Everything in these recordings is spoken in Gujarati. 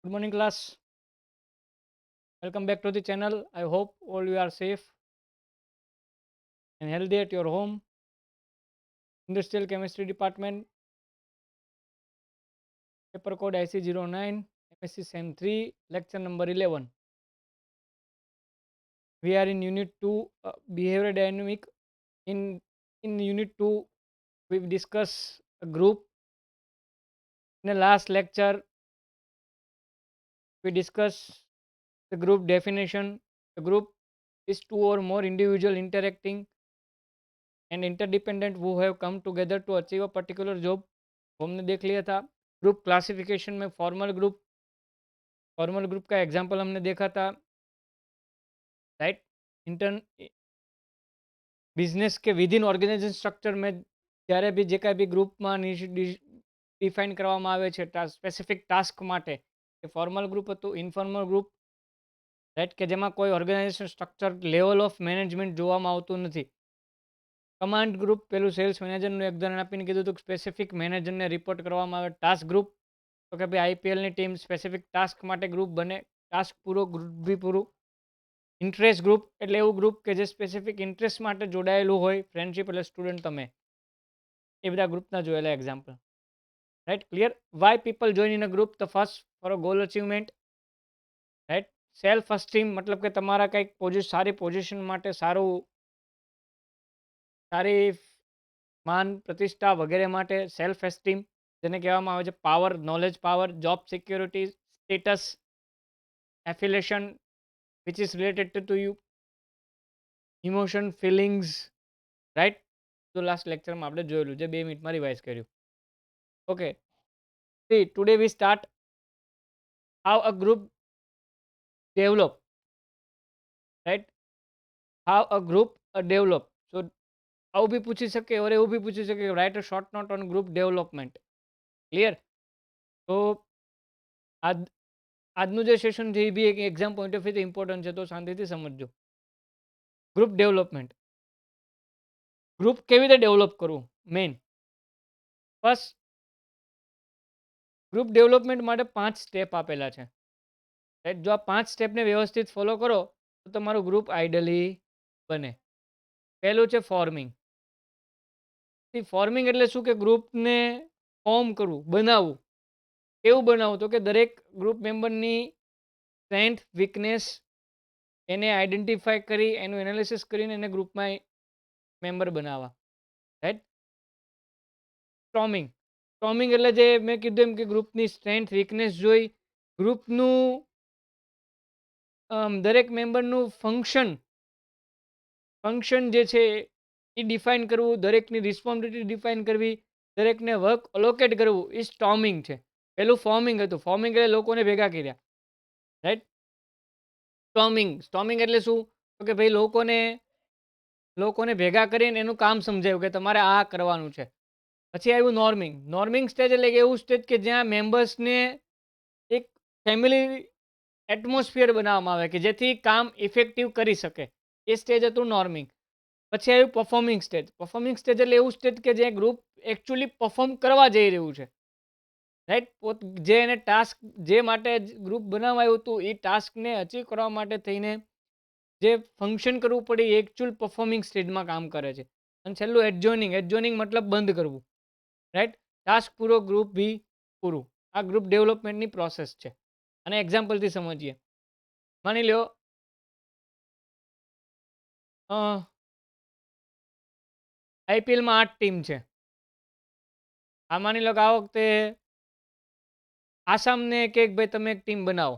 Good morning, class. Welcome back to the channel. I hope all you are safe and healthy at your home. Industrial Chemistry Department, paper code IC09, MSc Sem 3, lecture number 11. We are in Unit 2, Behavior Dynamic. In Unit 2, we discuss a group. In the last lecture, we discuss the group definition. The group is two or more individual interacting and interdependent who have come together to achieve a particular job. हमने देख लिया था ग्रुप क्लासिफिकेशन में फॉर्मल ग्रुप का एग्जांपल हमने देखा था, राइट। इंटर्न बिजनेस के विदिन ઓર્ગેનાઇઝેશન સ્ટ્રક્ચર में જ્યારે બી જે કાંઈ બી ગ્રુપમાં ડિફાઇન કરવામાં આવે છે સ્પેસિફિક ટાસ્ક માટે, એ ફોર્મલ ગ્રુપ હતું. ઇન્ફોર્મલ ગ્રુપ, રાઈટ, કે જેમાં કોઈ organisation structure level of management જોવામાં આવતું નથી. કમાન્ડ ગ્રુપ, પેલું સેલ્સ મેનેજરનું એક ઉદાહરણ આપીને કીધું હતું સ્પેસિફિક મેનેજરને રિપોર્ટ કરવામાં આવે. ટાસ્ક ગ્રુપ, તો કે ભાઈ આઈપીએલની ટીમ સ્પેસિફિક ટાસ્ક માટે ગ્રુપ બને, ટાસ્ક પૂરો ગ્રુપ બી પૂરું. ઇન્ટરેસ્ટ ગ્રુપ એટલે એવું ગ્રુપ કે જે સ્પેસિફિક ઇન્ટરેસ્ટ માટે જોડાયેલું હોય. ફ્રેન્ડશિપ એટલે સ્ટુડન્ટ તમે, એ બધા ગ્રુપના જોયેલા example, right. Clear. Why people join in a group, the first for a goal achievement, right. Self esteem મતલબ કે તમારા કંઈક સારી પોઝિશન માટે, સારી માન પ્રતિષ્ઠા વગેરે માટે સેલ્ફ એસ્ટીમ, જેને કહેવામાં આવે છે power, knowledge power, job security, status, affiliation which is related to you, emotion, feelings, right. તો લાસ્ટ લેક્ચરમાં આપણે જોયેલું, જે 2 મિનિટમાં રિવાઇઝ કર્યું. Okay, today we start how a group develop, right. How a group develop. So આવું બી પૂછી શકે और એવું બી પૂછી શકે, write a short note on group development. Clear. તો આજ આજનું જે સેશન છે એ બી એક એક્ઝામ પોઈન્ટ ઓફ વ્યૂથી ઇમ્પોર્ટન્ટ છે, તો શાંતિથી સમજજો. ગ્રુપ ડેવલપમેન્ટ, ગ્રુપ કેવી રીતે ડેવલપ કરવું, મેઇન. ફર્સ્ટ, ગ્રુપ ડેવલપમેન્ટ માટે 5 સ્ટેપ આપેલા છે, રાઈટ. જો આ 5 સ્ટેપને વ્યવસ્થિત ફોલો કરો તો તમારું ગ્રુપ આઈડલી બને. પહેલું છે ફોર્મિંગ. ફોર્મિંગ એટલે શું કે ગ્રુપને ફોર્મ કરવું, બનાવવું. કેવું બનાવવું, તો કે દરેક ગ્રુપ મેમ્બરની સ્ટ્રેન્થ, વીકનેસ એને આઈડેન્ટિફાય કરી, એનું એનાલિસિસ કરીને એને ગ્રુપમાં મેમ્બર બનાવવા, રાઈટ. સ્ટોમિંગ. સ્ટોમિંગ એટલે જે મેં કીધું એમ કે ગ્રુપની સ્ટ્રેન્થ, વીકનેસ જોઈ, ગ્રુપનું દરેક મેમ્બરનું ફંક્શન જે છે એ ડિફાઇન કરવું, દરેકની રિસ્પોન્સિબિલિટી ડિફાઇન કરવી, દરેકને વર્ક અલોકેટ કરવું, એ સ્ટોમિંગ છે. પેલું ફોર્મિંગ હતું. ફોર્મિંગ એટલે લોકોને ભેગા કર્યા, રાઈટ. સ્ટોમિંગ એટલે શું, તો કે ભાઈ લોકોને ભેગા કરીને એનું કામ સમજાવ્યું કે તમારે આ કરવાનું છે. પછી આવ્યું નોર્મિંગ. નોર્મિંગ સ્ટેજ એટલે કે એવું સ્ટેજ કે જ્યાં મેમ્બર્સને એક ફેમિલી એટમોસ્ફિયર બનાવવામાં આવે કે જેથી કામ ઇફેક્ટિવ કરી શકે. એ સ્ટેજ હતું નોર્મિંગ. પછી આવ્યું પરફોર્મિંગ સ્ટેજ. પરફોર્મિંગ સ્ટેજ એટલે એવું સ્ટેજ કે જે ગ્રુપ એકચ્યુઅલી પરફોર્મ કરવા જઈ રહ્યું છે, રાઈટ. જે એને ટાસ્ક, જે માટે ગ્રુપ બનાવાયું હતું, એ ટાસ્કને અચીવ કરવા માટે થઈને જે ફંક્શન કરવું પડે એ એકચ્યુઅલ પરફોર્મિંગ સ્ટેજમાં કામ કરે છે. અને છેલ્લું એડજોઇનિંગ. એડજોઇનિંગ મતલબ બંધ કરવું, રાઈટ. ટાસ્ક પૂરો, ગ્રુપ બી પૂરું. આ ગ્રુપ ડેવલપમેન્ટની પ્રોસેસ છે. અને એક્ઝામ્પલથી સમજીએ. માની લો આઈપીએલમાં 8 ટીમ છે. આ માની લો કે આ વખતે આસામને કે ભાઈ તમે એક ટીમ બનાવો.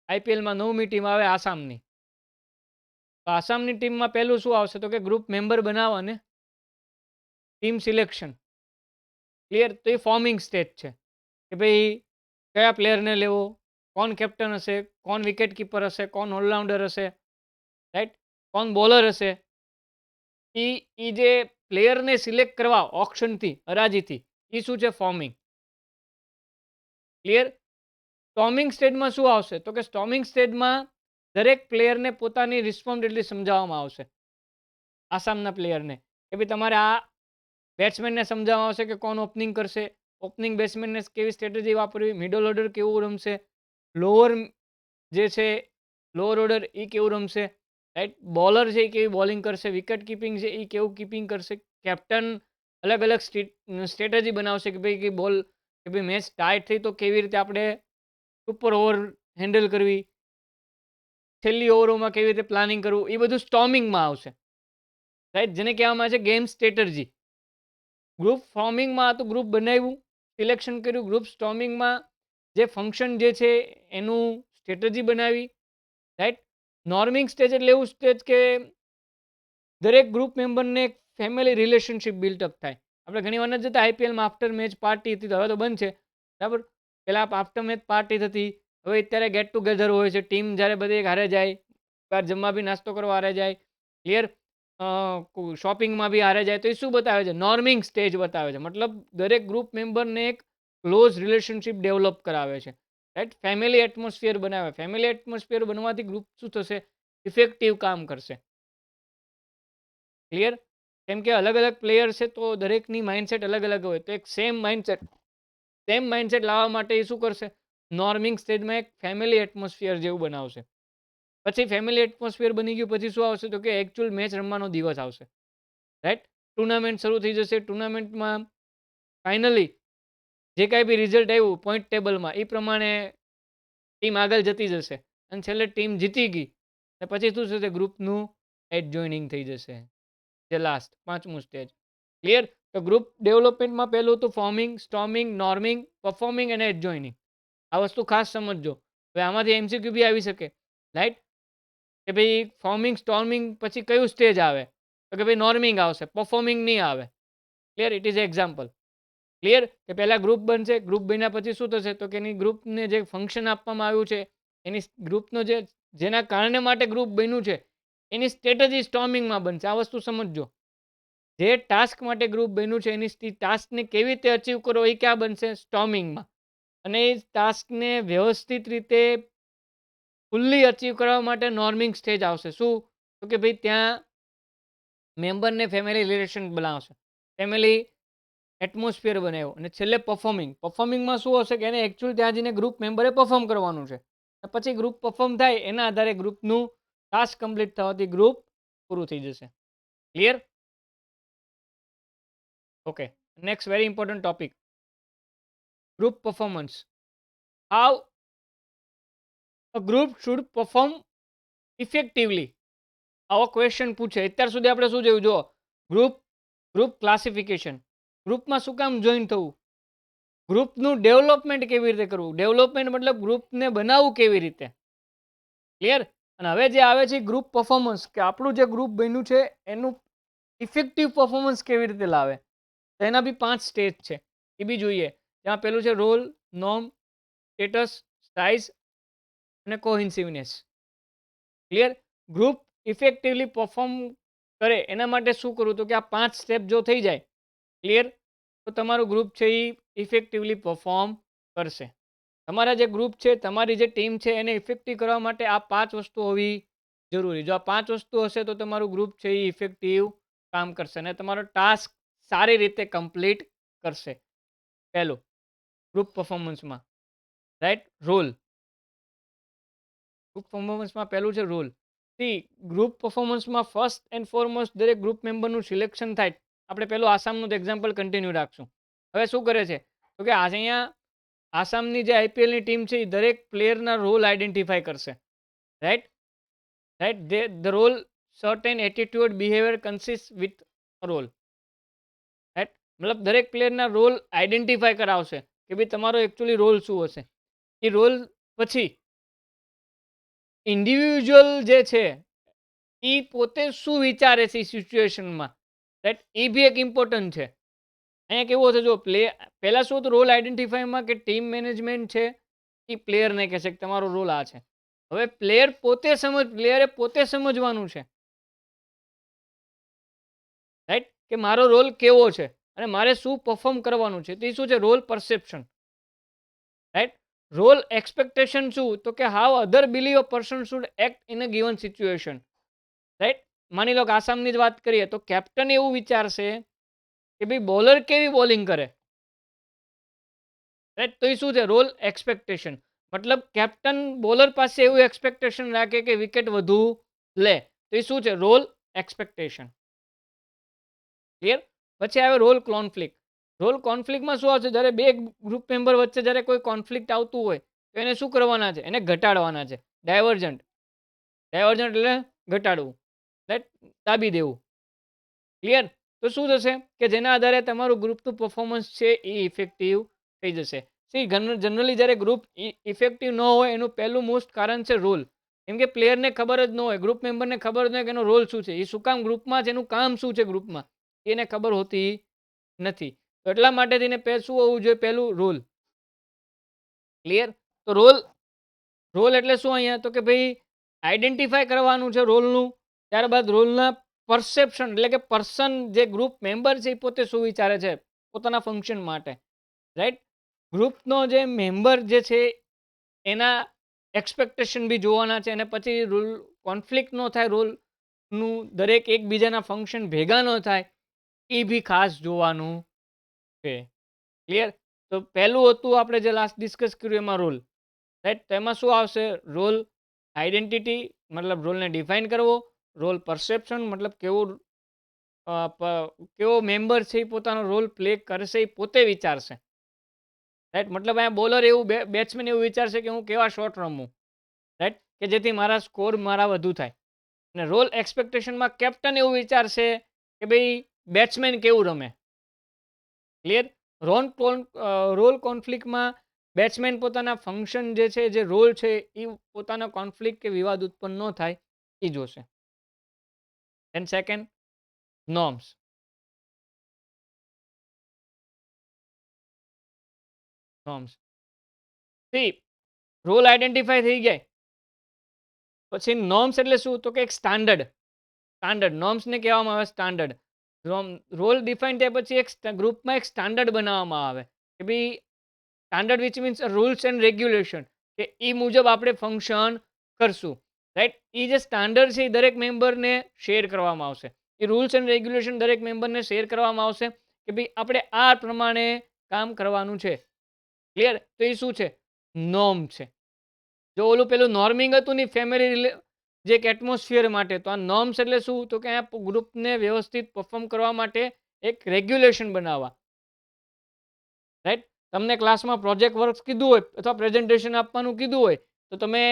આઈપીએલમાં 9મી ટીમ આવે આસામની. તો આસામની ટીમમાં પહેલું શું આવશે, તો કે ગ્રુપ મેમ્બર બનાવવા ને ટીમ સિલેક્શન. ક્લિયર. તો એ ફોર્મિંગ સ્ટેજ છે કે ભાઈ કયા પ્લેયરને લેવો, કોણ કેપ્ટન હશે, કોણ વિકેટ કીપર હશે, કોણ ઓલરાઉન્ડર હશે, રાઈટ, કોણ બોલર હશે. એ જે પ્લેયરને સિલેક્ટ કરવા ઓપ્શનથી, હરાજીથી, એ શું છે, ફોર્મિંગ. ક્લિયર. સ્ટોમિંગ સ્ટેજમાં શું આવશે, તો કે સ્ટોમિંગ સ્ટેજમાં દરેક પ્લેયરને પોતાની રિસ્પોન્સિબિલિટી સમજાવવામાં આવશે. આસામના પ્લેયરને કે ભાઈ તમારે આ બેટ્સમેનને સમજાવવામાં આવશે કે કોણ ઓપનિંગ કરશે, ઓપનિંગ બેટ્સમેનને કેવી સ્ટ્રેટેજી વાપરવી, મિડલ ઓર્ડર કેવું રમશે, લોઅર જે છે લોઅર ઓર્ડર એ કેવું રમશે, રાઈટ. બોલર છે એ કેવી બોલિંગ કરશે, વિકેટ કીપિંગ છે એ કેવું કીપિંગ કરશે, કેપ્ટન અલગ અલગ સ્ટ્રેટેજી બનાવશે કે ભાઈ કે બોલ કે ભાઈ મેચ ટાઈટ થઈ તો કેવી રીતે આપણે સુપર ઓવર હેન્ડલ કરવી, છેલ્લી ઓવરોમાં કેવી રીતે પ્લાનિંગ કરવું, એ બધું સ્ટોમિંગમાં આવશે, રાઈટ. જેને કહેવામાં આવે છે ગેમ સ્ટ્રેટર્જી. ગ્રુપ ફોર્મિંગમાં તો ગ્રુપ બનાવ્યું, સિલેક્શન કર્યું. ગ્રુપ સ્ટોમિંગમાં જે ફંક્શન જે છે એનું સ્ટ્રેટજી બનાવી, રાઈટ. નોર્મિંગ સ્ટેજ એટલે એવું સ્ટેજ કે દરેક ગ્રુપ મેમ્બરને એક ફેમિલી રિલેશનશિપ બિલ્ટઅપ થાય. આપણે ઘણી વાર નથી જતા આઈપીએલમાં આફ્ટર મેચ પાર્ટી હતી, તો હવે તો બંધ છે, બરાબર. પહેલાં આફ્ટર મેચ પાર્ટી થતી, હવે અત્યારે ગેટ ટુગેધર હોય છે. ટીમ જ્યારે બધી હારે જાય, બહાર જમવા બી નાસ્તો કરવા હારે જાય, ક્લિયર, શોપિંગમાં બી હારે જાય, તો એ શું બતાવે છે? નોર્મિંગ સ્ટેજ બતાવે છે. મતલબ દરેક ગ્રુપ મેમ્બરને એક ક્લોઝ રિલેશનશિપ ડેવલપ કરાવે છે, રાઈટ. ફેમિલી એટમોસ્ફિયર બનાવે. ફેમિલી એટમોસ્ફિયર બનવાથી ગ્રુપ શું થશે? ઇફેક્ટિવ કામ કરશે, ક્લિયર. કેમ કે અલગ અલગ પ્લેયર છે તો દરેકની માઇન્ડસેટ અલગ અલગ હોય, તો એક સેમ માઇન્ડસેટ લાવવા માટે એ શું કરશે? નોર્મિંગ સ્ટેજમાં એક ફેમિલી એટમોસ્ફિયર જેવું બનાવશે. પછી ફેમિલી એટમોસ્ફિયર બની ગયું પછી શું આવશે? તો કે એકચ્યુઅલ મેચ રમવાનો દિવસ આવશે, રાઈટ. ટુર્નામેન્ટ શરૂ થઈ જશે. ટુર્નામેન્ટમાં ફાઇનલી જે કાંઈ બી રિઝલ્ટ આવ્યું પોઈન્ટ ટેબલમાં એ પ્રમાણે ટીમ આગળ જતી જશે, અને છેલ્લે ટીમ જીતી ગઈ અને પછી શું થશે? ગ્રુપનું એડજોઇનિંગ થઈ જશે, જે લાસ્ટ પાંચમું સ્ટેજ, ક્લિયર. તો ગ્રુપ ડેવલપમેન્ટમાં પહેલું હતું ફોર્મિંગ, સ્ટોર્મિંગ, નોર્મિંગ, પરફોર્મિંગ અને એડજોઇનિંગ. આ વસ્તુ ખાસ સમજજો. હવે આમાંથી એમસીક્યુ બી આવી શકે, રાઈટ. કે ભાઈ ફોર્મિંગ સ્ટોર્મિંગ પછી કયું સ્ટેજ આવે? તો કે ભાઈ નોર્મિંગ આવશે, પરફોર્મિંગ નહીં આવે, clear. It is example, clear. કે પહેલાં ગ્રુપ બનશે, ગ્રુપ બન્યા પછી શું થશે? તો કે એની ગ્રુપને જે ફંક્શન આપવામાં આવ્યું છે, એની ગ્રુપનો જે જેના કારણે માટે ગ્રુપ બન્યું છે એની સ્ટ્રેટેજી સ્ટોર્મિંગમાં બનશે. આ વસ્તુ સમજજો. જે ટાસ્ક માટે ગ્રુપ બન્યું છે એની ટાસ્કને કેવી રીતે અચીવ કરો એ ક્યાં બનશે? સ્ટોર્મિંગમાં. અને એ ટાસ્કને વ્યવસ્થિત રીતે ફૂલ્લી અચીવ કરવા માટે નોર્મિંગ સ્ટેજ આવશે. શું? તો કે ભાઈ ત્યાં મેમ્બરને ફેમિલી રિલેશન બનાવશે, ફેમિલી એટમોસ્ફિયર બનાવ્યો, અને છેલ્લે પરફોર્મિંગમાં શું હશે? કે એને એકચ્યુઅલી ત્યાં જઈને ગ્રુપ મેમ્બરે પરફોર્મ કરવાનું છે. પછી ગ્રુપ પરફોર્મ થાય એના આધારે ગ્રુપનું ટાસ્ક કમ્પ્લીટ થવાથી ગ્રુપ પૂરું થઈ જશે, clear. Okay, next very important topic, group performance. How a group should perform effectively. આવો ક્વેશ્ચન પૂછે. અત્યાર સુધી આપણે શું જોયું? જો ગ્રુપ ગ્રુપ ક્લાસિફિકેશન, ગ્રુપમાં શું કામ જોઈન થવું, ગ્રુપનું ડેવલપમેન્ટ કેવી રીતે કરવું, ડેવલપમેન્ટ મતલબ ગ્રુપને બનાવવું કેવી રીતે, ક્લિયર. અને હવે જે આવે છે ગ્રુપ પરફોર્મન્સ, કે આપણું જે ગ્રુપ બન્યું છે એનું ઇફેક્ટિવ પરફોર્મન્સ કેવી રીતે લાવે. તો એના બી 5 સ્ટેજ છે, એ બી જોઈએ. ત્યાં પેલું છે રોલ, નોર્મ, સ્ટેટસ, સાઇઝ અને કોહિન્સિવનેસ, ક્લિયર. ગ્રુપ ઇફેક્ટિવલી પરફોર્મ કરે એના માટે શું કરવું? તો કે આ 5 સ્ટેપ જો થઈ જાય, ક્લિયર, તો તમારું ગ્રુપ છે એ ઇફેક્ટિવલી પરફોર્મ કરશે. તમારા જે ગ્રુપ છે, તમારી જે ટીમ છે એને ઇફેક્ટિવ કરવા માટે આ 5 વસ્તુ હોવી જરૂરી. જો આ 5 વસ્તુ હશે તો તમારું ગ્રુપ છે એ ઇફેક્ટિવ કામ કરશે અને તમારો ટાસ્ક સારી રીતે કમ્પ્લીટ કરશે. પહેલું, ગ્રુપ પરફોર્મન્સમાં, રાઈટ, રોલ. ગ્રુપ પરફોર્મન્સમાં પહેલું છે રોલ. સી, ગ્રુપ પરફોર્મન્સમાં ફર્સ્ટ એન્ડ ફોરમોસ્ટ દરેક ગ્રુપ મેમ્બરનું સિલેક્શન થાય. આપણે પેલું આસામનું જ એક્ઝામ્પલ કન્ટિન્યુ રાખશું. હવે શું કરે છે? તો કે અહીંયા આસામની જે આઈપીએલની ટીમ છે એ દરેક પ્લેયરના રોલ આઈડેન્ટિફાય કરશે, right. Right, the role certain attitude behaviour consist with role, right. મતલબ દરેક પ્લેયરના રોલ આઈડેન્ટિફાય કરાવશે કે ભાઈ તમારો એકચ્યુઅલી રોલ શું હશે. એ રોલ પછી ઇન્ડિવિજ્યુઅલ જે છે એ પોતે શું વિચારે છે એ સિચ્યુએશનમાં, રાઈટ, એ બી એક ઇમ્પોર્ટન્ટ છે. અહીંયા કેવું હશે? જો પહેલાં શું હતું રોલ આઈડેન્ટિફાઈમાં, કે ટીમ મેનેજમેન્ટ છે એ પ્લેયરને કહેશે કે તમારો રોલ આ છે. હવે પ્લેયરે પોતે સમજવાનું છે, રાઈટ, કે મારો રોલ કેવો છે અને મારે શું પરફોર્મ કરવાનું છે. તો એ શું છે? Role perception, right. Role expectation શું? તો કે how other believe a person should act in a given situation, right. માની લો કે આસામની જ વાત કરીએ તો કેપ્ટન એવું વિચારશે કે ભાઈ બોલર કેવી બોલિંગ કરે, રાઈટ. તો એ શું છે? Role expectation. મતલબ કેપ્ટન બોલર પાસે એવું એક્સપેક્ટેશન રાખે કે વિકેટ વધુ લે. તો એ શું છે? Role expectation. ક્લિયર? પછી આવે રોલ કોન્ફ્લિક્ટ. રોલ કોન્ફ્લિક્ટમાં શું આવશે? જ્યારે બે ગ્રુપ મેમ્બર વચ્ચે જ્યારે કોઈ કોન્ફ્લિક્ટ આવતું હોય તો એને શું કરવાના છે? એને ઘટાડવાના છે. ડાયવર્જન્ટ. ડાયવર્જન્ટ એટલે ઘટાડવું. રાઈટ? દાબી દેવું. ક્લિયર? તો શું થશે કે જેના આધારે તમારું ગ્રુપનું પરફોર્મન્સ છે એ ઇફેક્ટિવ થઈ જશે. સી જનરલી જ્યારે ગ્રુપ ઇફેક્ટિવ ન હોય એનું પહેલું મોસ્ટ કારણ છે રોલ. કેમ કે પ્લેયરને ખબર જ ન હોય, ગ્રુપ મેમ્બરને ખબર જ ન હોય કે એનો રોલ શું છે, એ શું કામ ગ્રુપમાં છે, એનું કામ શું છે ગ્રુપમાં, એને ખબર હોતી નથી. તો એટલા માટે થઈને શું હોવું જોઈએ? પહેલું રોલ. ક્લિયર? તો રોલ રોલ એટલે શું અહીંયા? તો કે ભાઈ આઈડેન્ટિફાય કરવાનું છે રોલનું. ત્યારબાદ રોલના પરસેપ્શન એટલે કે પર્સન જે ગ્રુપ મેમ્બર છે એ પોતે શું વિચારે છે પોતાના ફંક્શન માટે. રાઈટ? ગ્રુપનો જે મેમ્બર જે છે એના એક્સપેક્ટેશન બી જોવાના છે અને પછી રૂલ કોન્ફ્લિક્ટ ન થાય, રોલનું દરેક એકબીજાના ફંક્શન ભેગા ન થાય એ બી ખાસ જોવાનું છે. ક્લિયર? તો પહેલું હતું આપણે જે લાસ્ટ ડિસ્કસ કર્યું એમાં રોલ. રાઈટ? તો એમાં શું આવશે? રોલ આઈડેન્ટિટી મતલબ રોલને ડિફાઇન કરવો, રોલ પરસેપ્શન મતલબ કેવો મેમ્બર છે એ પોતાનો રોલ પ્લે કરશે એ પોતે વિચારશે. રાઈટ? મતલબ અહીંયા બોલર એવું બેટ્સમેન એવું વિચારશે કે હું કેવા શોટ રમું. રાઈટ? કે જેથી મારા સ્કોર મારા વધુ થાય. અને રોલ એક્સપેક્ટેશનમાં કેપ્ટન એવું વિચારશે કે ભાઈ બેટ્સમેન કેવું રમે. ક્લિયર? રોલ કોન્ફ્લિક્ટમાં બેટ્સમેન પોતાના ફંક્શન જે છે, જે રોલ છે એ પોતાનો કોન્ફ્લિક્ટ કે વિવાદ ઉત્પન્ન ન થાય એ જોશે. And second, norms. Norms. See role identify થઈ જાય પછી નોર્મ્સ એટલે શું? તો કે એક સ્ટાન્ડર્ડ. સ્ટાન્ડર્ડ નોર્મ્સને કહેવામાં આવે સ્ટાન્ડર્ડ. રોલ ડિફાઇન થયા પછી એક ગ્રુપમાં એક સ્ટાન્ડર્ડ બનાવવામાં આવે કે ભાઈ standard which means rules and regulation, કે એ મુજબ આપણે ફંક્શન કરશું. રાઈટ? એ જે સ્ટાન્ડર્ડ છે એ દરેક મેમ્બરને શેર કરવામાં આવશે. એ રૂલ્સ એન્ડ રેગ્યુલેશન દરેક મેમ્બરને શેર કરવામાં આવશે કે ભાઈ આપણે આ પ્રમાણે કામ કરવાનું છે. ક્લિયર? તો એ શું છે? નોર્મ છે. જો ઓલું પેલું નોર્મિંગ હતું ને ફેમિલી જે એક એટમોસ્ફિયર માટે, તો આ નોર્મ્સ એટલે શું? તો કે આ ગ્રુપને વ્યવસ્થિત પરફોર્મ કરવા માટે એક રેગ્યુલેશન બનાવવા. રાઈટ? તમને ક્લાસમાં પ્રોજેક્ટ વર્ક કીધું હોય અથવા પ્રેઝન્ટેશન આપવાનું કીધું હોય તો તમે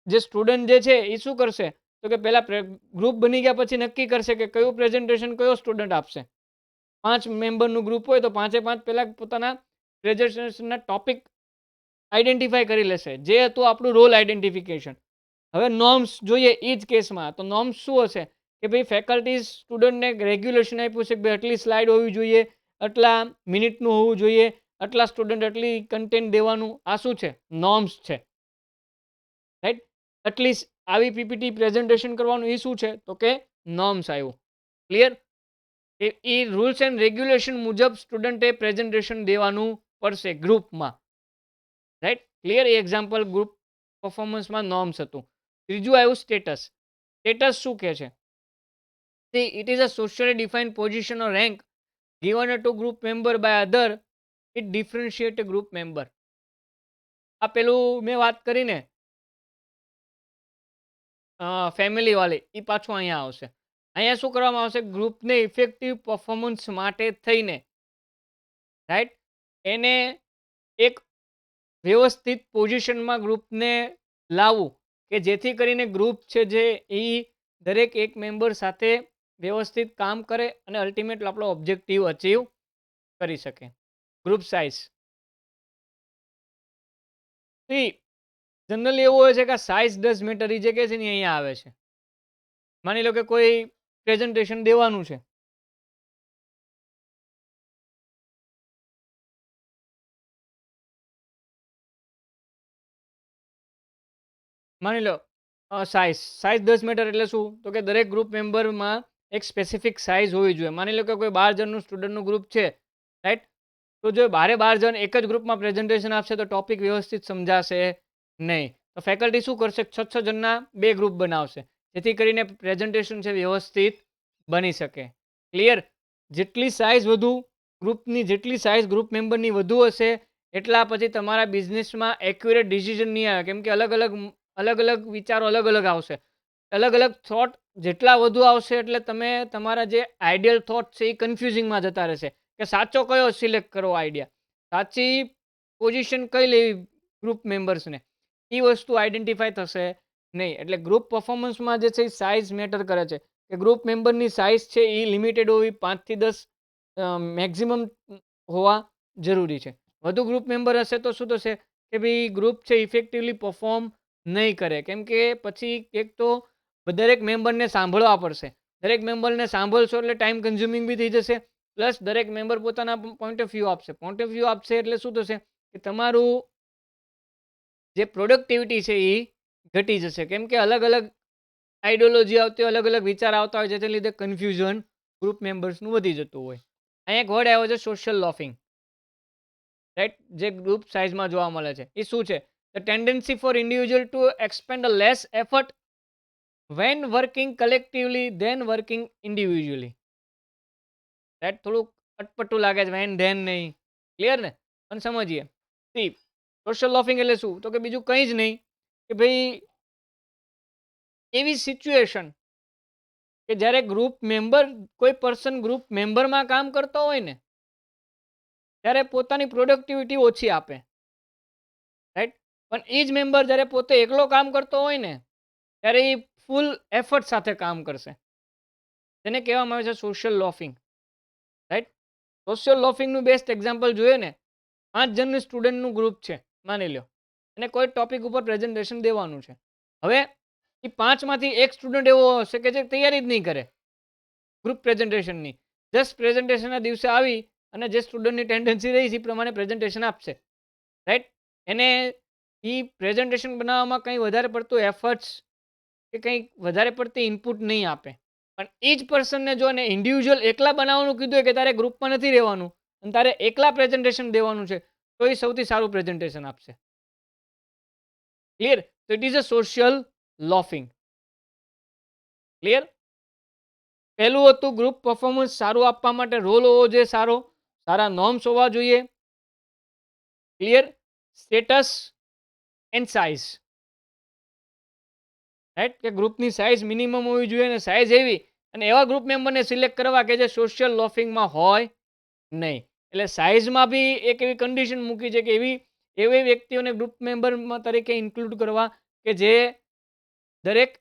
જે સ્ટુડન્ટ જે છે એ શું કરશે? તો કે પહેલાં ગ્રુપ બની ગયા પછી નક્કી કરશે કે કયું પ્રેઝન્ટેશન કયો સ્ટુડન્ટ આપશે. 5 મેમ્બરનું ગ્રુપ હોય તો 5 પહેલાં પોતાના પ્રેઝન્ટેશનના ટોપિક આઈડેન્ટિફાઈ કરી લેશે, જે હતું આપણું રોલ આઈડેન્ટિફિકેશન. હવે નોર્મ્સ જોઈએ એ જ કેસમાં, તો નોર્મ્સ શું હશે કે ભાઈ ફેકલ્ટી સ્ટુડન્ટને રેગ્યુલેશન આપ્યું છે કે ભાઈ આટલી સ્લાઇડ હોવી જોઈએ, આટલા મિનિટનું હોવું જોઈએ, આટલા સ્ટુડન્ટ આટલી કન્ટેન્ટ દેવાનું. આ શું છે? નોર્મ્સ છે. રાઈટ? આટલી આવી પીપીટી પ્રેઝન્ટેશન કરવાનું એ શું છે? તો કે નોર્મ્સ આવ્યું. Clear? A rules and regulation મુજબ સ્ટુડન્ટે પ્રેઝન્ટેશન દેવાનું પડશે ગ્રુપમાં. રાઈટ? ક્લિયર? એ એક્ઝામ્પલ ગ્રુપ પરફોર્મન્સમાં નોર્મ્સ હતું. ત્રીજું આવ્યું સ્ટેટસ. સ્ટેટસ શું કહે છે? It is a socially defined position or rank given to group member by other. It differentiate a group member. આ પેલું મેં વાત કરીને ફેમિલી વાળી એ પાછું અહીંયા આવશે. અહીંયા શું કરવામાં આવશે? ગ્રુપને ઇફેક્ટિવ પરફોર્મન્સ માટે થઈને રાઈટ એને એક વ્યવસ્થિત પોઝિશનમાં ગ્રુપને લાવવું કે જેથી કરીને ગ્રુપ છે જે એ દરેક એક મેમ્બર સાથે વ્યવસ્થિત કામ કરે અને અલ્ટિમેટ આપણો ઓબ્જેક્ટિવ અચીવ કરી શકે. ગ્રુપ સાઇઝ જનરલી એવું હોય છે કે સાઇઝ ડઝ મેટર. એ જે કે છે ને અહીંયા આવે છે. માની લો કે કોઈ પ્રેઝન્ટેશન દેવાનું છે, માની લો સાઇઝ 10 મીટર એટલે શું? તો કે દરેક ગ્રુપ મેમ્બરમાં એક સ્પેસિફિક સાઇઝ હોવી જોઈએ. માની લો કે કોઈ 12 જણનું સ્ટુડન્ટનું ગ્રુપ છે, રાઈટ? તો જો 12 જણ એક જ ગ્રુપમાં પ્રેઝન્ટેશન આપશે તો ટોપિક વ્યવસ્થિત સમજાશે નહીં. તો ફેકલ્ટી શું કરશે? 6 જણના 2 ગ્રુપ બનાવશે જેથી કરીને પ્રેઝન્ટેશન છે વ્યવસ્થિત બની શકે. ક્લિયર? જેટલી સાઇઝ વધુ ગ્રુપની, જેટલી સાઇઝ ગ્રુપ મેમ્બરની વધુ હશે એટલા પછી તમારા બિઝનેસમાં એક્યુરેટ ડિસિઝન નહીં આવે. કેમ કે અલગ અલગ વિચારો અલગ અલગ આવશે. અલગ અલગ થોટ જેટલા વધુ આવશે એટલે તમે તમારા જે આઈડિયલ થોટ છે એ કન્ફ્યુઝિંગમાં જતા રહેશે કે સાચો કયો સિલેક્ટ કરવો આઈડિયા. સાચી પોઝિશન કઈ લેવી ગ્રુપ મેમ્બર્સને એ વસ્તુ આઈડેન્ટિફાય થશે નહીં. એટલે ગ્રુપ પરફોર્મન્સમાં જે છે એ સાઇઝ મેટર કરે છે કે ગ્રુપ મેમ્બરની સાઇઝ છે એ લિમિટેડ હોવી, 5 થી 10 મેક્સિમમ હોવા જરૂરી છે. વધુ ગ્રુપ મેમ્બર હશે તો શું થશે કે ભાઈ ગ્રુપ છે ઇફેક્ટિવલી પરફોર્મ નહીં કરે. કેમ કે પછી એક તો દરેક મેમ્બરને સાંભળવા પડશે. દરેક મેમ્બરને સાંભળશો એટલે ટાઈમ કન્ઝ્યુમિંગ બી થઈ જશે. પ્લસ દરેક મેમ્બર પોતાના પોઈન્ટ ઓફ વ્યૂ આપશે. પોઈન્ટ ઓફ વ્યૂ આપશે એટલે શું થશે કે તમારું જે પ્રોડક્ટિવિટી છે એ ઘટી જશે. કેમ કે અલગ અલગ આઈડિયોલોજી આવતી હોય, અલગ અલગ વિચાર આવતા હોય, જેને લીધે કન્ફ્યુઝન ગ્રુપ મેમ્બર્સનું વધી જતું હોય. અહીંયા એક વર્ડ આવ્યો છે સોશિયલ લોફિંગ, રાઈટ, જે ગ્રુપ સાઇઝમાં જોવા મળે છે. એ શું છે? The tendency for individual to expend a less effort when working collectively then working individually. Right, થોડુંક અટપટું લાગે છે, વેન ધેન નહીં. ક્લિયર ને? પણ સમજીએ. સી, સોશિયલ લોફિંગ એટલે શું? તો કે બીજું કંઈ જ નહીં કે ભાઈ એવી સિચ્યુએશન કે જ્યારે ગ્રુપ મેમ્બર, કોઈ પર્સન ગ્રુપ મેમ્બરમાં કામ કરતો હોય ને ત્યારે પોતાની પ્રોડક્ટિવિટી ઓછી આપે, રાઈટ. પણ એ જ મેમ્બર જ્યારે પોતે એકલો કામ કરતો હોય ને ત્યારે એ ફૂલ એફર્ટ સાથે કામ કરશે. તેને કહેવામાં આવે છે સોશિયલ લોફિંગ, રાઈટ. સોશિયલ લોફિંગનું બેસ્ટ એક્ઝામ્પલ જોઈએ ને, 5 જણનું સ્ટુડન્ટનું ગ્રુપ છે માની લો, અને કોઈ ટોપિક ઉપર પ્રેઝન્ટેશન દેવાનું છે. હવે એ 5માંથી એક સ્ટુડન્ટ એવો હશે કે જે તૈયારી જ નહીં કરે ગ્રુપ પ્રેઝન્ટેશનની. જસ્ટ પ્રેઝન્ટેશનના દિવસે આવી અને જે સ્ટુડન્ટની ટેન્ડન્સી રહી છે એ પ્રમાણે પ્રેઝન્ટેશન આપશે, રાઈટ. એને એ પ્રેઝન્ટેશન બનાવવામાં કંઈ વધારે પડતું એફર્ટ્સ કે કંઈ વધારે પડતી ઇનપુટ નહીં આપે. પણ એ જ પર્સનને જો ને ઇન્ડિવિજ્યુઅલ એકલા બનાવવાનું કીધું હોય કે તારે ગ્રુપમાં નથી રહેવાનું અને તારે એકલા પ્રેઝન્ટેશન દેવાનું છે, તો એ સૌથી સારું પ્રેઝન્ટેશન આપશે. ક્લિયર? તો it is a social loafing. Clear? પહેલું હતું ગ્રુપ પરફોર્મન્સ સારું આપવા માટે રોલ હોવો જોઈએ સારો, સારા નોર્મ્સ હોવા જોઈએ. Clear? Status and size, right, કે ગ્રુપની સાઇઝ મિનિમમ હોવી જોઈએ અને સાઇઝ એવી અને એવા ગ્રુપ મેમ્બરને સિલેક્ટ કરવા કે જે સોશિયલ લોફિંગમાં હોય નહીં. એટલે સાઇઝમાં બી એક એવી કન્ડિશન મૂકી છે કે એવી એવી વ્યક્તિઓને ગ્રુપ મેમ્બરમાં તરીકે ઇન્ક્લુડ કરવા કે જે દરેક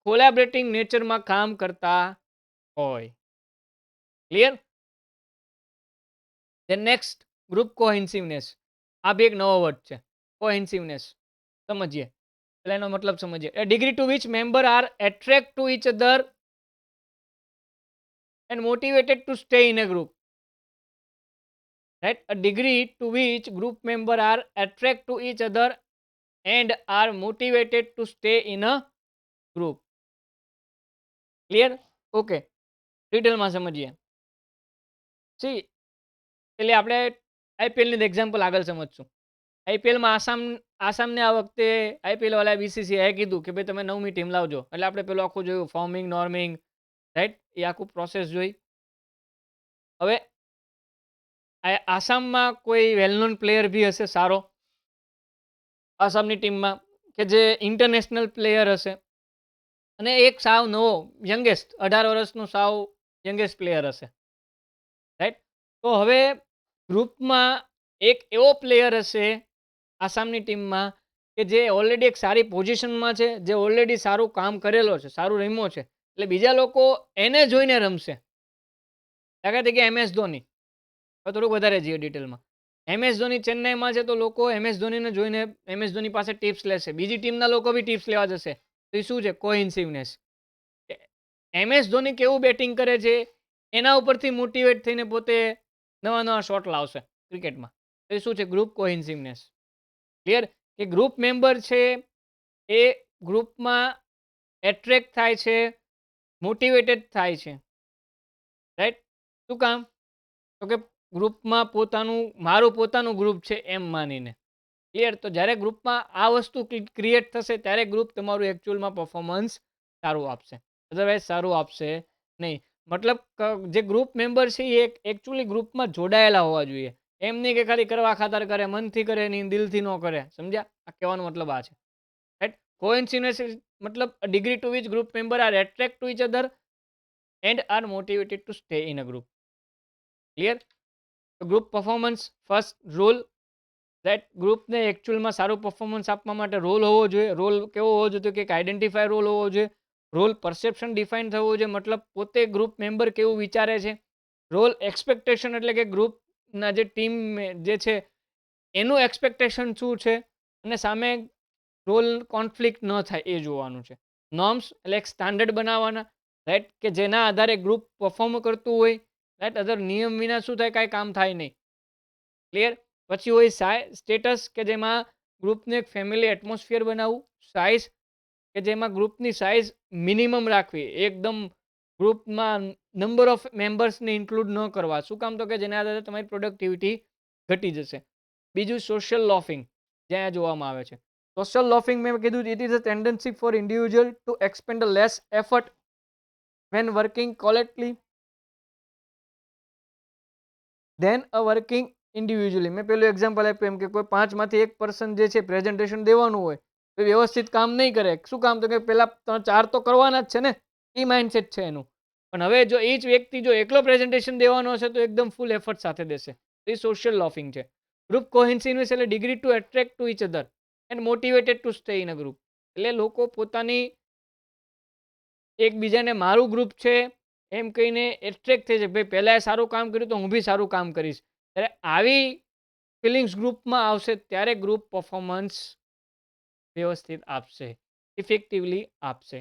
કોલેબરેટિંગ નેચરમાં કામ કરતા હોય. Clear? Then next, group cohesiveness. આ બી એક નવો વર્ડ છે, કોહેન્સિવનેસ. સમજીએ, એટલે એનો મતલબ સમજીએ. A degree to which member are attract to each other and motivated to stay in a group, right. A degree to which group member are attract to each other and are motivated to stay in a group. Clear? Okay, ડિટેલમાં સમજીએ. સી, એટલે આપણે આઈપીએલની એક્ઝામ્પલ આગળ સમજશું. આઈપીએલમાં આસામને આ વખતે આઈપીએલ વાળા બીસીસીઆઈએ કીધું કે ભાઈ તમે 9મી ટીમ લાવજો. એટલે આપણે પેલું આખું જોયું, ફોર્મિંગ, નોર્મિંગ, રાઈટ, એ આખું પ્રોસેસ જોઈ. હવે આસામમાં કોઈ વેલ નોન પ્લેયર બી હશે સારો આસામની ટીમમાં કે જે ઇન્ટરનેશનલ પ્લેયર હશે, અને એક સાવ નવો યંગેસ્ટ 18 વર્ષનો સાવ યંગેસ્ટ પ્લેયર હશે, રાઈટ. તો હવે ગ્રુપમાં એક એવો પ્લેયર હશે આસામની ટીમમાં કે જે ઓલરેડી એક સારી પોઝિશનમાં છે, જે ઓલરેડી સારું કામ કરેલો છે, સારું રમ્યો છે, એટલે બીજા લોકો એને જોઈને રમશે. દાખલા તરીકે MS ધોની. હવે થોડુંક વધારે જઈએ ડિટેલમાં. MS ધોની ચેન્નાઈમાં છે તો લોકો MS ધોનીને જોઈને MS ધોની પાસે ટિપ્સ લેશે. બીજી ટીમના લોકો બી ટિપ્સ લેવા જશે. તો એ શું છે? કોઇન્સિવનેસ. MS ધોની કેવું બેટિંગ કરે છે એના ઉપરથી મોટિવેટ થઈને પોતે નવા નવા શોટ લાવશે ક્રિકેટમાં. તો એ શું છે? ગ્રુપ કોઇન્સિવનેસ. ક્લિયર? કે ગ્રુપ મેમ્બર છે એ ગ્રુપમાં એટ્રેક્ટ થાય છે, મોટિવેટેડ થાય છે, રાઈટ. શું કામ? તો કે ગ્રુપમાં મારું પોતાનું ગ્રુપ છે એમ માનીને. ક્લિયર? તો જ્યારે ગ્રુપમાં આ વસ્તુ ક્રિએટ થશે ત્યારે ગ્રુપ તમારું એકચ્યુઅલમાં પરફોર્મન્સ સારું આપશે, અધરવાઇઝ સારું આપશે નહીં. મતલબ જે ગ્રુપ મેમ્બર છે એ એકચ્યુઅલી ગ્રુપમાં જોડાયેલા હોવા જોઈએ. એમ નહીં કે ખાલી કરવા ખાતર કરે, મનથી કરે નહીં, દિલથી ન કરે. સમજ્યા? આ કહેવાનો મતલબ આ છે. રાઈટ? કોઇન્સિડન્સ મતલબ a degree to which group member are attract to each other and are motivated to stay in a group. Clear? Group performance first role. Right? ગ્રુપને એકચ્યુઅલમાં સારું પરફોર્મન્સ આપવા માટે રોલ હોવો જોઈએ. રોલ કેવો હોવો જોઈએ? તો કે આઈડેન્ટિફાય રોલ હોવો જોઈએ. રોલ પરસેપ્શન ડિફાઇન થવું જોઈએ, મતલબ પોતે ગ્રુપ મેમ્બર કેવું વિચારે છે. રોલ એક્સપેક્ટેશન એટલે કે ગ્રુપના જે ટીમ જે છે એનું એક્સપેક્ટેશન શું છે, અને સામે રોલ કોન્ફ્લિક્ટ ન થાય એ જોવાનું છે. નોર્મ્સ એટલે એક સ્ટાન્ડર્ડ બનાવવાના, રાઈટ, કે જેના આધારે ગ્રુપ પરફોર્મ કરતું હોય. રાઈટ? અગર નિયમ વિના શું થાય, કાંઈ કામ થાય નહીં. ક્લિયર? પછી હોય સ્ટેટસ, કે જેમાં ગ્રુપને એક ફેમિલી એટમોસ્ફિયર બનાવવું. સાઇઝ, કે જેમાં ગ્રુપની સાઇઝ મિનિમમ રાખવી, એકદમ ગ્રુપમાં નંબર ઓફ મેમ્બર્સને ઇન્ક્લુડ ન કરવા. શું કામ? તો કે જેના આધારે તમારી પ્રોડક્ટિવિટી ઘટી જશે. બીજું સોશિયલ લોફિંગ, જ્યાં જોવામાં આવે છે. સોશિયલ લોફિંગ મેં કીધું, it is a tendency for individual to expend less effort when working collectively than a working individually. મેં પેલું એક્ઝામ્પલ આપ્યું એમ કે કોઈ 5માંથી 1 પર્સન જે છે પ્રેઝન્ટેશન દેવાનું હોય તો વ્યવસ્થિત કામ નહીં કરે. શું કામ? તો કે પહેલા 4 તો કરવાના જ છે ને, એ માઇન્ડસેટ છે એનું. પણ હવે જો એ જ વ્યક્તિ જો એકલો પ્રેઝન્ટેશન દેવાનો હશે તો એકદમ ફૂલ એફર્ટ સાથે દેશે. એ સોશિયલ લોફિંગ છે. ગ્રુપ કોઇન્સિડન્સ એટલે degree to attract to each other and motivated to stay in a group. એટલે લોકો પોતાની એકબીજાને મારું ગ્રુપ છે એમ કહીને એટ્રેક્ટ થઈ છે. ભાઈ પહેલાં એ સારું કામ કર્યું તો હું બી સારું કામ કરીશ. ત્યારે આવી ફિલિંગ્સ ગ્રુપમાં આવશે ત્યારે ગ્રુપ પરફોર્મન્સ વ્યવસ્થિત આપશે, ઇફેક્ટિવલી આપશે.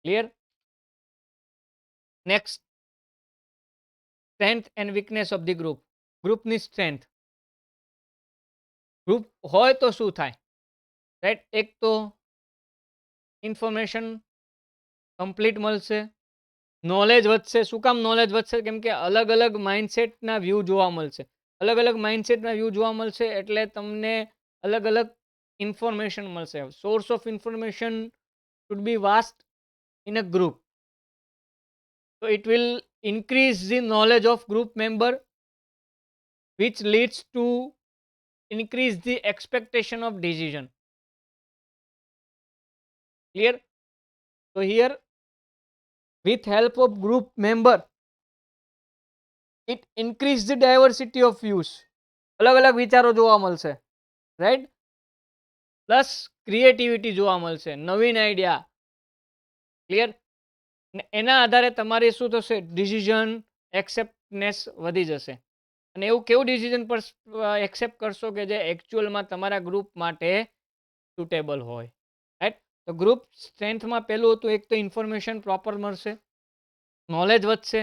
Clear? Next, strength and weakness of the group. ગ્રુપની સ્ટ્રેન્થ. ગ્રુપ હોય તો શું થાય? રાઈટ? એક તો ઇન્ફોર્મેશન કમ્પ્લીટ મળશે, નોલેજ વધશે. શું કામ નોલેજ વધશે? કેમ કે અલગ અલગ માઇન્ડસેટના વ્યૂ જોવા મળશે. અલગ અલગ માઇન્ડસેટના વ્યૂ જોવા મળશે એટલે તમને અલગ અલગ ઇન્ફોર્મેશન મળશે. Source of information should be vast in a group. So it will increase the knowledge of group member, which leads to increase the expectation of decision. Clear? So here, with help of group member, it increase the diversity of views. અલગ અલગ વિચારો જોવા મળશે. રાઈટ? પ્લસ ક્રિએટિવિટી જોવા મળશે, નવીન આઈડિયા. ક્લિયર? એના આધારે તમારી શું થશે? ડિસિઝન એક્સેપ્ટનેસ વધી જશે. અને એવું કેવું ડિસિઝન પર એક્સેપ્ટ કરશો કે જે એકચ્યુઅલમાં તમારા ગ્રુપ માટે સુટેબલ હોય. રાઈટ? તો ગ્રુપ સ્ટ્રેન્થમાં પહેલું હતું, એક તો ઇન્ફોર્મેશન પ્રોપર મળશે, નોલેજ વધશે,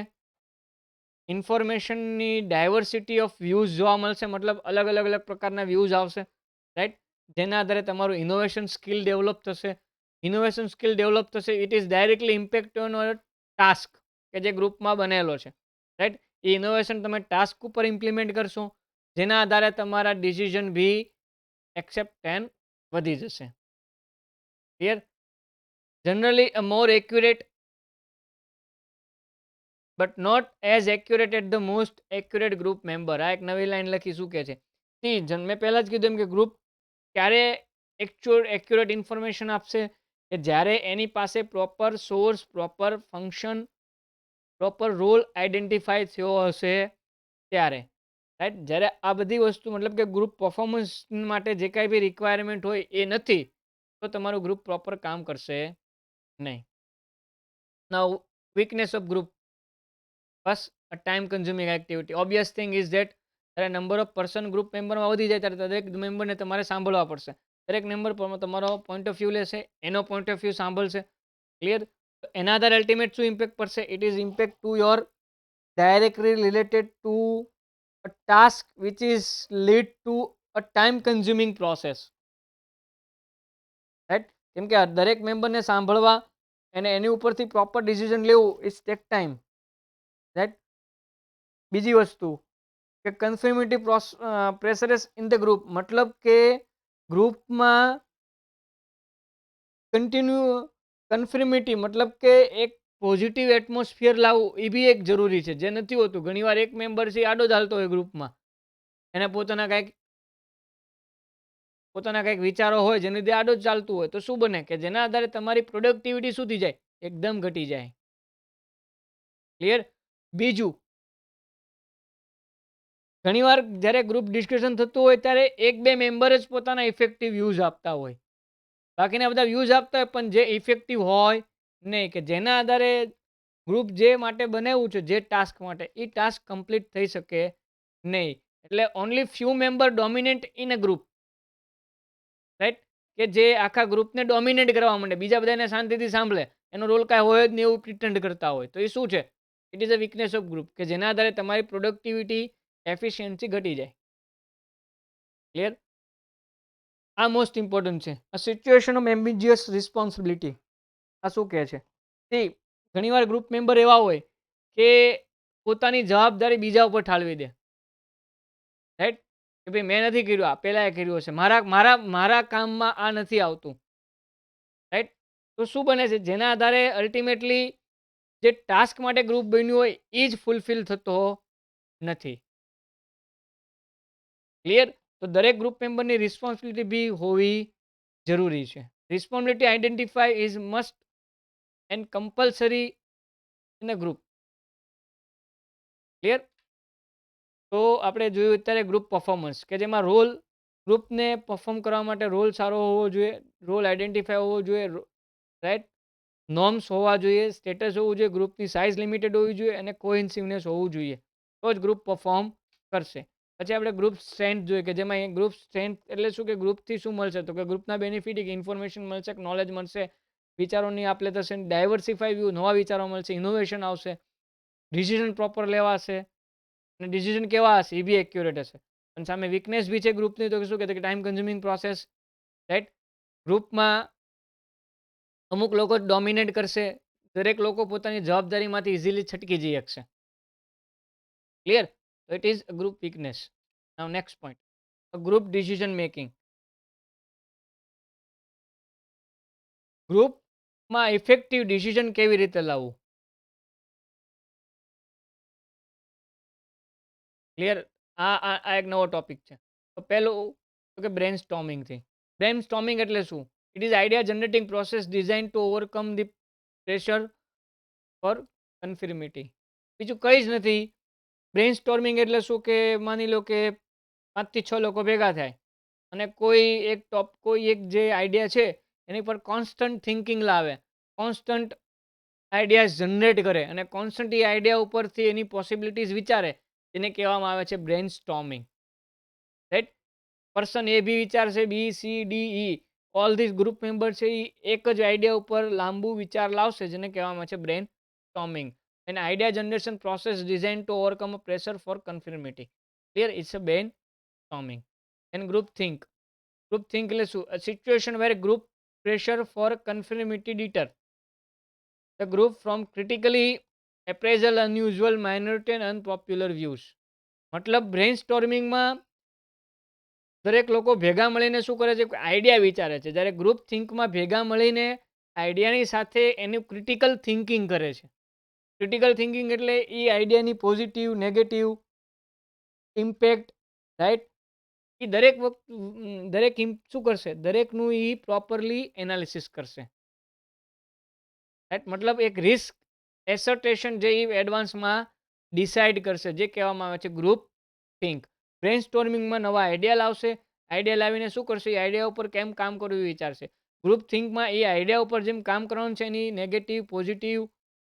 ઇન્ફોર્મેશનની ડાયવર્સિટી ઓફ વ્યૂઝ જોવા મળશે, મતલબ અલગ અલગ અલગ પ્રકારના વ્યૂઝ આવશે. રાઈટ? જેના આધારે તમારું ઇનોવેશન સ્કિલ ડેવલપ થશે. ઇનોવેશન સ્કિલ ડેવલપ થશે, it is directly impact on a task કે જે ગ્રુપમાં બનેલો છે. રાઈટ? એ ઇનોવેશન તમે ટાસ્ક ઉપર ઇમ્પ્લિમેન્ટ કરશો, જેના આધારે તમારા ડિસિઝન બી એક્સેપ્ટેન્સ વધી જશે. Clear? Generally a more accurate but not as accurate at the most accurate group member. આ એક નવી લાઈન લખી. શું કહે છે? મેં પહેલાં જ કીધું એમ કે ગ્રુપ ક્યારે એક્યુરેટ ઇન્ફોર્મેશન આપશે કે જ્યારે એની પાસે proper source, proper function, proper role identify થયો હશે ત્યારે. રાઈટ? જ્યારે આ બધી વસ્તુ મતલબ કે ગ્રુપ પરફોર્મન્સ માટે જે કાંઈ બી રિક્વાયરમેન્ટ હોય એ નથી તો તમારું ગ્રુપ પ્રોપર કામ કરશે નહીં. Now weakness of group. બસ a time consuming activity. Obvious thing is that જ્યારે નંબર ઓફ પર્સન ગ્રુપ મેમ્બરમાં વધી જાય ત્યારે દરેક મેમ્બરને તમારે સાંભળવા પડશે. દરેક મેમ્બર તમારો પોઈન્ટ ઓફ વ્યૂ લેશે, એનો પોઈન્ટ ઓફ વ્યૂ સાંભળશે. ક્લિયર? એના આધારે અલ્ટિમેટ શું ઇમ્પેક્ટ પડશે? It is impact to your directly related to a task which is lead to a time consuming process. Right? કેમ કે દરેક મેમ્બરને સાંભળવા અને એની ઉપરથી પ્રોપર ડિસિઝન લેવું ઇટ્સ ટેક ટાઈમ. રાઈટ? બીજી વસ્તુ કે કન્ફર્મિટી પ્રેશરસ ઇન ધ ગ્રુપ, મતલબ કે ગ્રુપમાં કન્ફર્મિટી મતલબ કે એક પોઝિટિવ એટમોસ્ફિયર લાવવું એ બી એક જરૂરી છે, જે નથી હોતું. ઘણીવાર એક મેમ્બર છે આડો જ હાલતો હોય ગ્રુપમાં. એને પોતાના કંઈક વિચારો હોય જેને લીધે આડો જ ચાલતું હોય, તો શું બને કે જેના આધારે તમારી પ્રોડક્ટિવિટી શું થઈ જાય? એકદમ ઘટી જાય. ક્લિયર? બીજું, ઘણીવાર જ્યારે ગ્રુપ ડિસ્કશન થતું હોય ત્યારે 1-2 મેમ્બર જ પોતાના ઇફેક્ટિવ વ્યૂઝ આપતા હોય. બાકીના બધા વ્યૂઝ આપતા હોય પણ જે ઇફેક્ટિવ હોય નહીં, કે જેના આધારે ગ્રુપ જે માટે બનાવ્યું છે, જે ટાસ્ક માટે, એ ટાસ્ક કમ્પ્લીટ થઈ શકે નહીં. એટલે only few member dominant in a group, right? કે જે આખા ગ્રુપને ડોમિનેટ કરવા માંડે, બીજા બધાને શાંતિથી સાંભળે, એનો રોલ કાંઈ હોય જ નહીં એવું પ્રિટેન્ડ કરતા હોય, તો એ શું છે? It is a weakness of group, કે જેના આધારે તમારી પ્રોડક્ટિવિટી, એફિશિયન્સી ઘટી જાય. ક્લિયર? આ મોસ્ટ ઇમ્પોર્ટન્ટ છે. આ સિચ્યુએશન ઓફ એમ્બિજિયસ રિસ્પોન્સિબિલિટી, આ શું કહે છે? See, ઘણીવાર ગ્રુપ મેમ્બર એવા હોય કે પોતાની જવાબદારી બીજા ઉપર ઠાલવી દે, રાઈટ? કે ભાઈ મેં નથી કર્યું, આ પેલા એ કર્યું હશે, મારા મારા મારા કામમાં આ નથી આવતું, રાઈટ? તો શું બને છે? જેના આધારે અલ્ટિમેટલી જે ટાસ્ક માટે ગ્રુપ બન્યું હોય એ જ ફૂલફિલ થતો નથી. ક્લિયર? તો દરેક ગ્રુપ મેમ્બરની રિસ્પોન્સિબિલિટી બી હોવી જરૂરી છે. Responsibility identify is must and compulsory in a group. Clear? તો આપણે જોયું અત્યારે ગ્રુપ પરફોર્મન્સ, કે જેમાં રોલ, ગ્રુપને પરફોર્મ કરવા માટે રોલ સારો હોવો જોઈએ, રોલ આઈડેન્ટિફાઈ હોવો જોઈએ, રાઈટ? નોર્મ્સ હોવા જોઈએ, સ્ટેટસ હોવું જોઈએ, ગ્રુપની સાઇઝ લિમિટેડ હોવી જોઈએ અને કોઇન્સિવનેસ હોવું જોઈએ, તો જ ગ્રુપ પરફોર્મ કરશે. પછી આપણે ગ્રુપ સ્ટ્રેન્થ જોઈએ, કે જેમાં ગ્રુપ સ્ટ્રેન્થ એટલે શું? કે ગ્રુપથી શું મળશે? તો કે ગ્રુપના બેનિફિટ, કે ઇન્ફોર્મેશન મળશે, નોલેજ મળશે, વિચારોની આપલે થશે, ડાયવર્સિફાઈ વ્યૂ, નવા વિચારો મળશે, ઇનોવેશન આવશે, ડિસિઝન પ્રોપર લેવાશે, અને ડિસિઝન કેવા હશે? એ બી એક્યુરેટ હશે. અને સામે વીકનેસ બી છે ગ્રુપની, તો શું કહેવાય? કે ટાઈમ કન્ઝ્યુમિંગ પ્રોસેસ, રાઈટ? ગ્રુપમાં અમુક લોકો જ ડોમિનેટ કરશે, દરેક લોકો પોતાની જવાબદારીમાંથી ઇઝીલી છટકી જઈ શકશે. ક્લિયર? તો it is a group weakness. Now next point, group decision making. ગ્રુપમાં ઇફેક્ટિવ ડિસિઝન કેવી રીતે લાવવું? ક્લિયર? આ એક નવો ટોપિક છે. તો પહેલું, તો કે બ્રેન સ્ટોમિંગથી. બ્રેન સ્ટોમિંગ એટલે શું? It is idea generating process design to overcome the pressure for conformity. બીજું કંઈ જ નથી. બ્રેન સ્ટોર્મિંગ એટલે શું? કે માની લો કે 5 થી 6 લોકો ભેગા થાય અને કોઈ એક જે આઈડિયા છે એની પર કોન્સ્ટન્ટ થિંકિંગ લાવે, કોન્સ્ટન્ટ આઈડિયાઝ જનરેટ કરે અને કોન્સ્ટન્ટ એ આઈડિયા ઉપરથી એની પોસિબિલિટીઝ વિચારે, એને કહેવામાં આવે છે brainstorming, right? Person A B વિચારશે, B, C, D, E, all these group member છે એ એક જ આઈડિયા ઉપર લાંબુ વિચાર લાવશે, જેને કહેવામાં આવે છે brainstorming. And idea generation process design to overcome a pressure for conformity. Clear? It's a brainstorming. And groupthink. Groupthink એટલે શું? A situation where group pressure for conformity deter the group from critically appraisal unusual minority and unpopular views. મતલબ બ્રેન સ્ટોર્મિંગમાં દરેક લોકો ભેગા મળીને શું કરે છે? આઈડિયા વિચારે છે. જ્યારે ગ્રુપ થિંકમાં ભેગા મળીને આઈડિયાની સાથે એનું ક્રિટિકલ થિંકિંગ કરે છે. ક્રિટિકલ થિંકિંગ એટલે એ આઈડિયાની પોઝિટિવ, નેગેટિવ ઇમ્પેક્ટ, રાઈટ? એ દરેક શું કરશે? દરેકનું એ પ્રોપરલી એનાલિસિસ કરશે, રાઈટ? મતલબ એક રિસ્ક એસર્ટેશન જે એડવાન્સમાં ડિસાઇડ કરશે, જે કહેવામાં આવે છે ગ્રુપ થિંક. બ્રેન સ્ટોર્મિંગમાં નવા આઈડિયા લાવશે, આઈડિયા લાવીને શું કરશે? એ આઈડિયા ઉપર કેમ કામ કરવું એ વિચારશે. ગ્રુપ થિંકમાં એ આઈડિયા ઉપર જેમ કામ કરવાનું છે એની નેગેટિવ, પોઝિટિવ,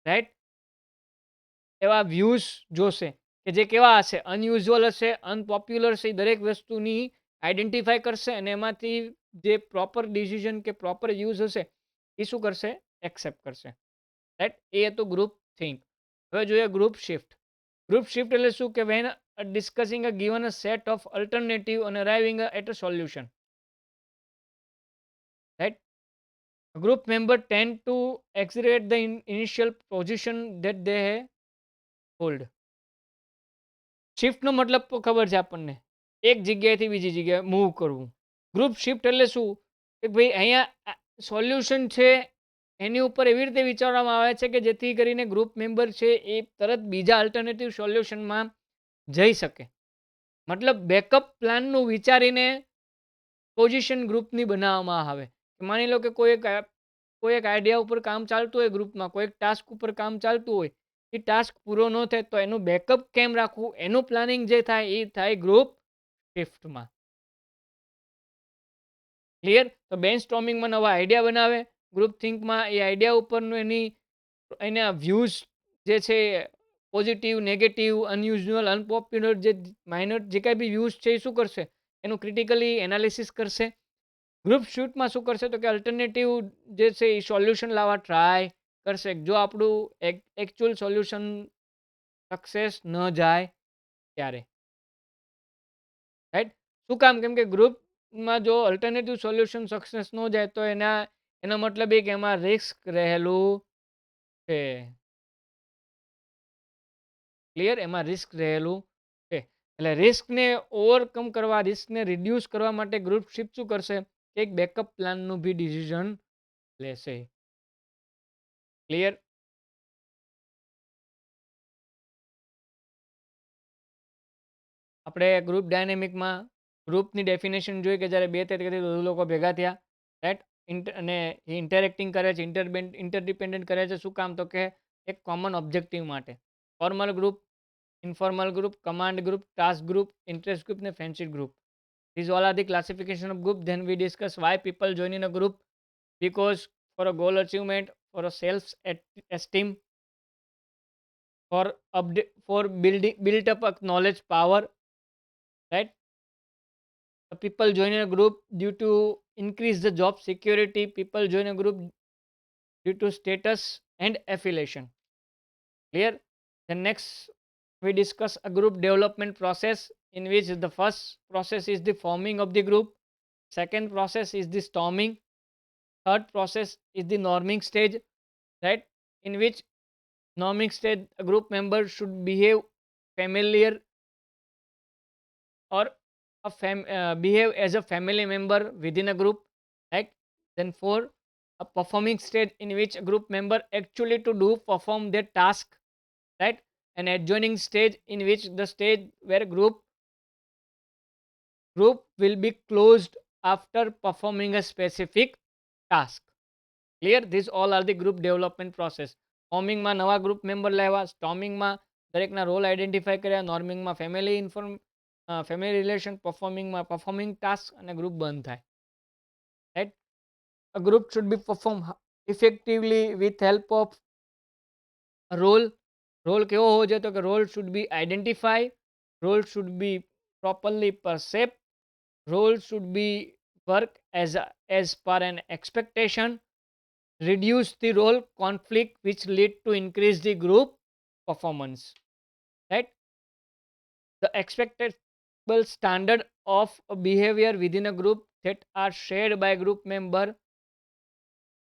રાઈટ, એવા વ્યૂઝ જોશે, કે જે કેવા હશે? અનયુઝ્યુઅલ હશે, અનપોપ્યુલર હશે. એ દરેક વસ્તુની આઈડેન્ટિફાઈ કરશે અને એમાંથી જે પ્રોપર ડિસિઝન કે પ્રોપર યુઝ હશે એ શું કરશે? એક્સેપ્ટ કરશે, રાઈટ? એ હતું ગ્રુપ થિંક. હવે જોઈએ ગ્રુપ શિફ્ટ. ગ્રુપ શિફ્ટ એટલે શું? કે when discussing a given a set of alternative અને arriving at a solution, right? Group member tend to exaggerate the initial position that they hold. શિફ્ટનો મતલબ તો ખબર છે આપણને, એક જગ્યાએથી બીજી જગ્યાએ મૂવ કરવું. ગ્રુપ શિફ્ટ એટલે શું? કે ભાઈ અહીંયા સોલ્યુશન છે એની ઉપર એવી રીતે વિચારવામાં આવે છે કે જેથી કરીને ગ્રુપ મેમ્બર છે એ તરત બીજા અલ્ટરનેટિવ સોલ્યુશનમાં જઈ શકે. મતલબ બેકઅપ પ્લાનનું વિચારીને પોઝિશન ગ્રુપની બનાવવામાં આવે. માની લો કે કોઈ એક આઈડિયા ઉપર કામ ચાલતું હોય ગ્રુપમાં, કોઈ એક ટાસ્ક ઉપર કામ ચાલતું હોય, એ ટાસ્ક પૂરો ન થાય તો એનું બેકઅપ કેમ રાખવું, એનું પ્લાનિંગ જે થાય એ થાય ગ્રુપ શિફ્ટમાં. ક્લિયર? તો બેન સ્ટોમિંગમાં નવા આઈડિયા બનાવે, ગ્રુપ થિંકમાં એ આઈડિયા ઉપરનું એના વ્યૂઝ જે છે, પોઝિટિવ, નેગેટિવ, અનયુઝ્યુઅલ, અનપોપ્યુલર, જે માઇનર જે કાંઈ બી વ્યૂઝ છે એ શું કરશે, એનું ક્રિટિકલી એનાલિસિસ કરશે. ગ્રુપ શૂટમાં શું કરશે તો કે અલ્ટરનેટિવ જે છે એ સોલ્યુશન લાવવા ટ્રાય કરશે. જો આપણું એકચ્યુઅલ સોલ્યુશન સક્સેસ ન જાય ત્યારે, રાઈટ? શું કામ? કેમ કે ગ્રુપમાં જો અલ્ટરનેટિવ સોલ્યુશન સક્સેસ ન જાય તો એનો મતલબ એ કે એમાં રિસ્ક રહેલું છે. ક્લિયર? એમાં રિસ્ક રહેલું છે. એટલે રિસ્કને ઓવરકમ કરવા, રિસ્કને રિડ્યુસ કરવા માટે ગ્રુપ શિફ્ટ શું કરશે? એક બેકઅપ પ્લાનનું બી ડિસિઝન લેશે. ક્લિયર? આપણે ગ્રુપ ડાયનેમિકમાં ગ્રુપની ડેફિનેશન જોઈ કે જ્યારે 2 કે વધુ લોકો ભેગા થયા, રાઈટ, અને એ ઇન્ટરેક્ટિંગ કરે છે, ઇન્ટરડિપેન્ડન્ટ કરે છે. શું કામ? તો કે એક કોમન ઓબ્જેક્ટિવ માટે. Formal group, informal group, command group, task group, interest group ને friendship group. These all are the classification of group. Then we discuss why people join in a group, because for a goal achievement, for a self esteem, for building built up a knowledge power, right? The people join in a group due to increase the job security. People join a group due to status and affiliation. Clear? Then next we discuss a group development process, in which the first process is the forming of the group, second process is the storming, third process is the norming stage, right? In which norming stage a group member should behave familiar, or behave as a family member within a group, right? Then four, a performing stage, in which a group member actually to do perform their task, right? An adjoining stage, in which the stage where group will be closed after performing a specific task. Clear? These all are the group development process. ફોર્મિંગમાં નવા ગ્રુપ મેમ્બર લાવ્યા, સ્ટોમિંગમાં દરેકના રોલ આઈડેન્ટિફાઈ કર્યા, નોર્મિંગમાં ફેમિલી રિલેશન, પરફોર્મિંગમાં પરફોર્મિંગ ટાસ્ક, અને ગ્રુપ બંધ થાય. Right? A group should be perform effectively with help of role. Role કેવો હોવો જોઈએ? તો કે role should be identify, role should be properly percept, role should be work as per an expectation, reduce the role conflict which lead to increase the group performance, right? The expectable standard of a behavior within a group that are shared by group member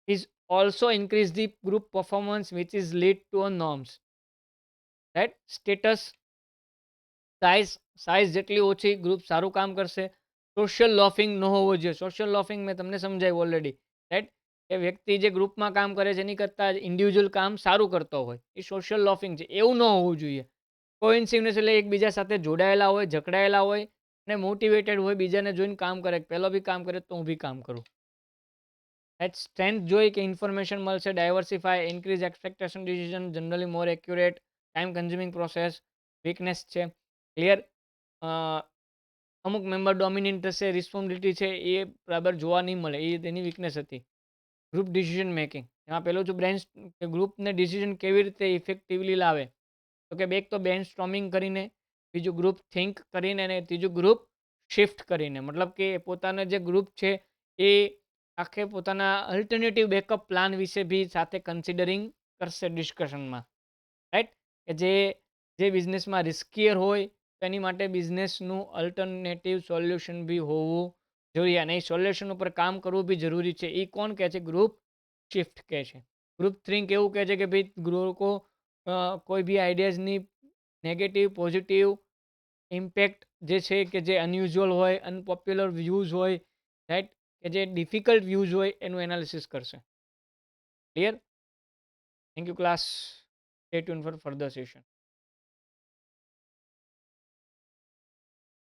is also increase the group performance, which is lead to a norms, right? Status, size જેટલી ઓછી ગ્રુપ સારું કામ કરશે. સોશિયલ લોફિંગ ન હોવો જોઈએ. સોશિયલ લોફિંગ મેં તમને સમજાવ્યું ઓલરેડી, રાઈટ? એ વ્યક્તિ જે ગ્રુપમાં કામ કરે છે એની કરતાં ઇન્ડિવિજ્યુઅલ કામ સારું કરતો હોય, એ સોશિયલ લોફિંગ છે. એવું ન હોવું જોઈએ. કોઇન્સિડન્સ એટલે એકબીજા સાથે જોડાયેલા હોય, જકડાયેલા હોય અને મોટિવેટેડ હોય, બીજાને જોઈને કામ કરે. પહેલો બી કામ કરે તો હું બી કામ કરું. રાઈટ? સ્ટ્રેન્થ જોઈ કે ઇન્ફોર્મેશન મળશે, diversify, increase expectation, decision generally more accurate, time consuming process. Weakness છે, ક્લિયર, અમુક મેમ્બર ડોમિનેન્ટ હશે, રિસ્પોન્સિબિલિટી છે એ બરાબર જોવા નહીં મળે, એ તેની વીકનેસ હતી. ગ્રુપ ડિસિઝન મેકિંગ, એમાં પેલું છે ગ્રુપને ડિસિઝન કેવી રીતે ઇફેક્ટિવલી લાવે. તો કે એક તો બેન સ્ટ્રોમિંગ કરીને, બીજું ગ્રુપ થિંક કરીને, અને ત્રીજું ગ્રુપ શિફ્ટ કરીને. મતલબ કે પોતાના જે ગ્રુપ છે એ આખે પોતાના અલ્ટરનેટિવ બેકઅપ પ્લાન વિશે બી સાથે કન્સિડરિંગ કરશે ડિસ્કશનમાં, રાઈટ? કે જે બિઝનેસમાં રિસ્કીયર હોય તેની માટે બિઝનેસનું અલ્ટરનેટિવ સોલ્યુશન બી હોવું જોઈએ, અને એ સોલ્યુશન ઉપર કામ કરવું બી જરૂરી છે. એ કોણ કહે છે? ગ્રુપ શિફ્ટ કહે છે. ગ્રુપ થિંક એવું કહે છે કે ભાઈ લોકો કોઈ બી આઈડિયાઝની નેગેટિવ, પોઝિટિવ ઇમ્પેક્ટ જે છે, કે જે અનયુઝ્યુઅલ હોય, અનપોપ્યુલર વ્યૂઝ હોય, રાઈટ, કે જે ડિફિકલ્ટ વ્યૂઝ હોય એનું એનાલિસિસ કરશે. Clear? Thank you class. Stay tune four further session.